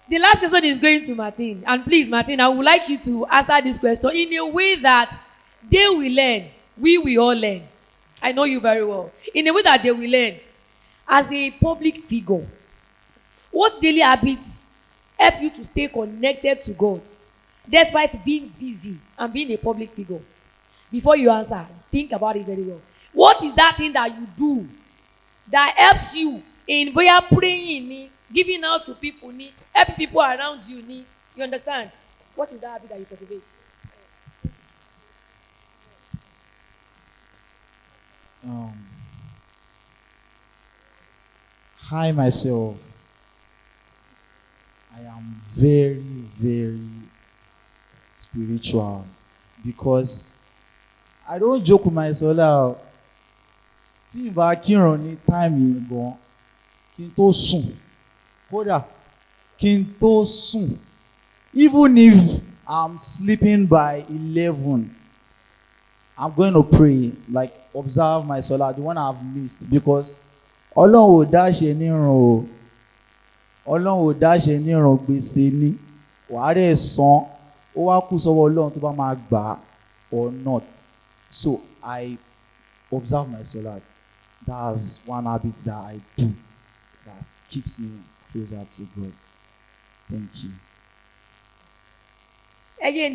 The last question is going to Martin. And please, Martin, I would like you to answer this question in a way that they will learn. We will all learn. I know you very well. In a way that they will learn. As a public figure, what daily habits help you to stay connected to God despite being busy and being a public figure? Before you answer, think about it very well. What is that thing that you do that helps you in prayer, praying, giving out to people, helping people around you? You understand? What is that habit that you cultivate? Um, I myself, I am very, very spiritual because I don't joke with myself out. Tí n bá kírun ní táìmì gan, kí n tó sùn, kódà kí n tó sùn, even if I'm sleeping by 11, I'm going to pray, like observe my solar, the one I've missed, because Ọlọ́run ò dáṣe nírun o. Ọlọ́run ò dáṣe nírun, gbèsè ni. Wàá rẹ̀ san, ó wá kù sọ́wọ́ Ọlọ́run tó bá máa gbà á or not. So I observe my solar. That's one habit that I do that keeps me closer to God. Thank you. Again,